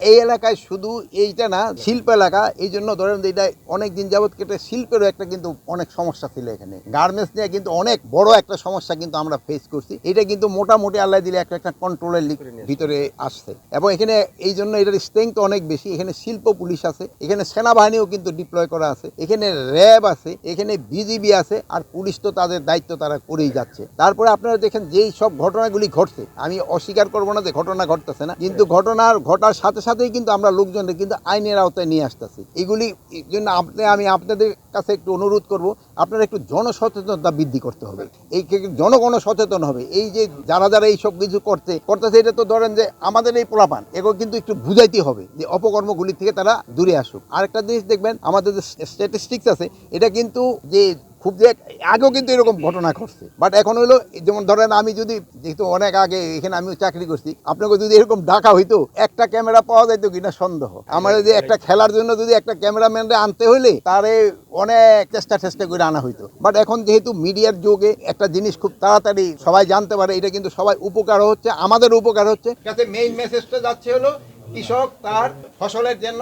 এই এলাকায় শুধু এইটা না, শিল্প এলাকা, এই জন্য ধরেন এটা অনেক দিন যাবত কেটে শিল্পেরও একটা কিন্তু অনেক সমস্যা ছিল এখানে। গার্মেন্টস নিয়ে কিন্তু অনেক বড় একটা সমস্যা কিন্তু আমরা ফেস করছি। এটা কিন্তু মোটামুটি আল্লাহ দিলে একটা কন্ট্রোলের ভিতরে আসছে, এবং এখানে এই জন্য এটার স্ট্রেংথ অনেক বেশি। এখানে শিল্প পুলিশ আছে, এখানে সেনাবাহিনীও কিন্তু ডিপ্লয় করা আছে, এখানে র্যাব আছে, এখানে বিজিবি আছে, আর পুলিশ তো তাদের দায়িত্ব তারা করেই যাচ্ছে। তারপরে আপনারা দেখেন যেই সব ঘটনাগুলি ঘটছে, আমি অস্বীকার করবো না যে ঘটনা ঘটতেছে না, কিন্তু ঘটার সাথে সাথেই কিন্তু আমরা লোকজনকে কিন্তু আইনের আওতায় নিয়ে আসতেছি। এগুলি জন্য আমি আপনাদের কাছে একটু অনুরোধ করব, আপনারা একটু জনসচেতনতা বৃদ্ধি করতে হবে, এই জনগণ সচেতন হবে। এই যে যারা যারা এই সব কিছু করতেছে, এটা তো ধরেন যে আমাদের এই পোলাপান, এগুলো কিন্তু একটু বুঝাইতে হবে যে অপকর্মগুলি থেকে তারা দূরে আসুক। আরেকটা জিনিস দেখবেন, আমাদের যে স্ট্যাটিস্টিক্স আছে, এটা কিন্তু যে খুব যে আগেও কিন্তু এরকম ঘটনা ঘটছে, বাট এখন হলো যেমন ধরেন আমি যদি, যেহেতু অনেক আগে এখানে আমিও চাকরি করছি, আপনাকে যদি এরকম ডাকা হইতো, একটা ক্যামেরা পাওয়া যাইতো কিনা সন্দেহ। আমার যে একটা খেলার জন্য যদি একটা ক্যামেরাম্যানরে আনতে হইলে তারে অনেক চেষ্টা করে আনা হইতো। বাট এখন যেহেতু মিডিয়ার যুগে একটা জিনিস খুব তাড়াতাড়ি সবাই জানতে পারে, এটা কিন্তু সবাই উপকার হচ্ছে, আমাদের উপকার হচ্ছে। মেইন মেসেজটা যাচ্ছে হলো কৃষক তার ফসলের জন্য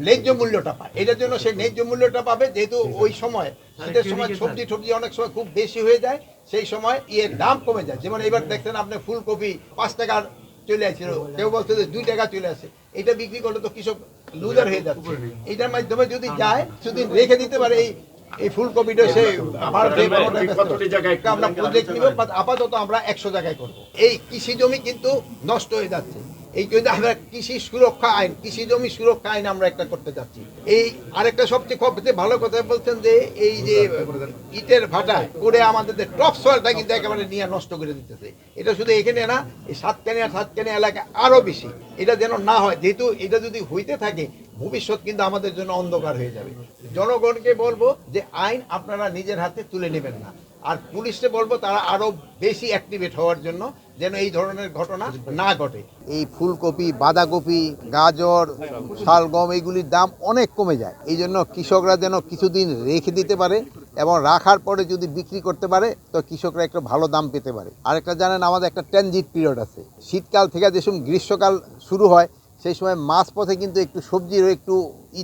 ন্যায্য মূল্যটা পায়। এটার জন্য সে ন্যায্য মূল্যটা পাবে, যেহেতু ওই সময় শীতের সময় সবজি অনেক সময় খুব বেশি হয়ে যায়, সেই সময় দাম কমে যায়। যেমন এবার দেখছেন আপনি ফুলকপি 5 টাকার চলে আসছিল, কেউ বলছে যে 2 টাকা চলে আসে। এটা বিক্রি করলে তো কৃষক লুজার হয়ে যাচ্ছে। এটার মাধ্যমে যদি যায়, কিছুদিন রেখে দিতে পারে এই ফুলকপিটা, সে আমরা প্রজেক্ট নিব, আপাতত আমরা 100 জায়গায় করব। এই কৃষি জমি কিন্তু নষ্ট হয়ে যাচ্ছে। এই জন্য আমরা কৃষি জমি সুরক্ষা আইন আমরা একটা করতে যাচ্ছি। এই আরেকটা সবচেয়ে ভালো কথা বলছেন যে এই যে ইটের ভাটায় করে আমাদের টপ সয়েলটা কিন্তু একেবারে নিয়ে নষ্ট করে দিতেছে। এটা শুধু এখানে না, এই সাতকানিয়া এলাকায় আরো বেশি। এটা যেন না হয়, যেহেতু এটা যদি হইতে থাকে, ভবিষ্যৎ কিন্তু আমাদের জন্য অন্ধকার হয়ে যাবে। জনগণকে বলবো যে আইন আপনারা নিজের হাতে তুলে নেবেন না, আর পুলিশকে বলবো তারা আরো বেশি অ্যাক্টিভেট হওয়ার জন্য, যেন এই ধরনের ঘটনা না ঘটে। এই ফুলকপি, বাঁধাকপি, গাজর, শালগম, এইগুলির দাম অনেক কমে যায়। এই জন্য কৃষকরা যেন কিছুদিন রেখে দিতে পারে, এবং রাখার পরে যদি বিক্রি করতে পারে তো কৃষকরা একটু ভালো দাম পেতে পারে। আরেকটা জানেন, আমাদের একটা ট্রানজিট পিরিয়ড আছে। শীতকাল থেকে যে সময় গ্রীষ্মকাল শুরু হয়, সেই সময় মাঝপথে কিন্তু একটু সবজিরও একটু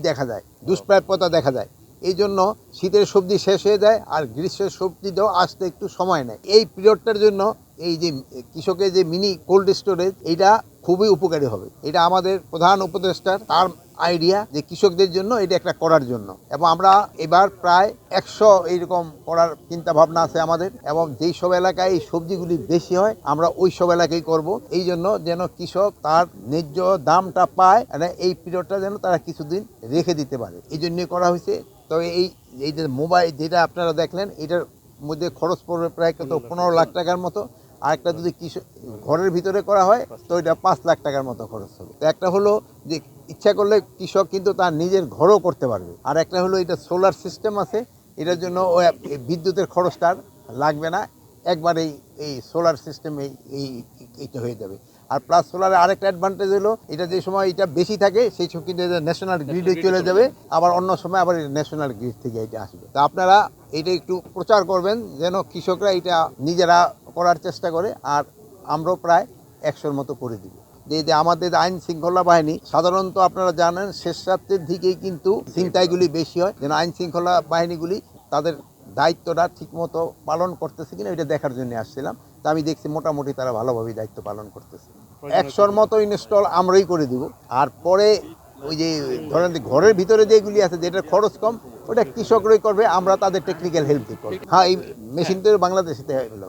দেখা যায়, দুষ্প্রাপ্যতা দেখা যায়। এই জন্য শীতের সবজি শেষ হয়ে যায়, আর গ্রীষ্মের সবজিটাও আসতে একটু সময় নেয়। এই পিরিয়ডটার জন্য এই যে কৃষকের যে মিনি কোল্ড স্টোরেজ, এইটা খুবই উপকারী হবে। এটা আমাদের প্রধান উপদেষ্টার তার আইডিয়া যে কৃষকদের জন্য এটা একটা করার জন্য, এবং আমরা এবার প্রায় 100 এইরকম করার চিন্তা ভাবনা আছে আমাদের। এবং যেই সব এলাকায় এই সবজিগুলি বেশি হয়, আমরা ওই সব এলাকায় করব, এই জন্য যেন কৃষক তার ন্যায্য দামটা পায়, এই পিরিয়ডটা যেন তারা কিছুদিন রেখে দিতে পারে, এই জন্যই করা হয়েছে। তবে এই যে মোবাইল যেটা আপনারা দেখলেন, এটার মধ্যে খরচ পড়বে প্রায় কত 15 লাখ টাকার মতো। আরেকটা যদি ঘরের ভিতরে করা হয় তো এটা 5 লাখ টাকার মতো খরচ হবে। তো একটা হলো যে ইচ্ছা করলে কৃষক কিন্তু তার নিজের ঘরও করতে পারবে, আর একটা হলো এটা সোলার সিস্টেম আছে, এটার জন্য বিদ্যুতের খরচটা লাগবে না, একবার এই সোলার সিস্টেম এইটা হয়ে যাবে। আর প্লাস সোলারের আরেকটা অ্যাডভান্টেজ হলো, এটা যে সময় এটা বেশি থাকে সেই সময় কিন্তু ন্যাশনাল গ্রিডে চলে যাবে, আবার অন্য সময় আবার ন্যাশনাল গ্রিড থেকে এটা আসবে। তা আপনারা এটা একটু প্রচার করবেন যেন কৃষকরা এটা নিজেরা করার চেষ্টা করে, আর আমরাও প্রায় 100-র মতো করে দিব। যে আমাদের আইন শৃঙ্খলা বাহিনী সাধারণত আপনারা জানেন শেষ রাত্রের দিকেই কিন্তু ছিনতাইগুলি বেশি হয়, যেন আইন শৃঙ্খলা বাহিনীগুলি তাদের দায়িত্বটা ঠিকমতো পালন করতেছে কিনা এটা দেখার জন্য আসছিলাম। তা আমি দেখছি মোটামুটি তারা ভালোভাবেই দায়িত্ব পালন করতেছে। 100-র মতো ইনস্টল আমরাই করে দিব। আর পরে ওই যে ধরেন ঘরের ভিতরে যেগুলি আছে, যেটার খরচ কম, ওটা কৃষকরাই করবে, আমরা তাদের টেকনিক্যাল হেল্প করবো। হ্যাঁ, এই মেশিনটা বাংলাদেশে হলো।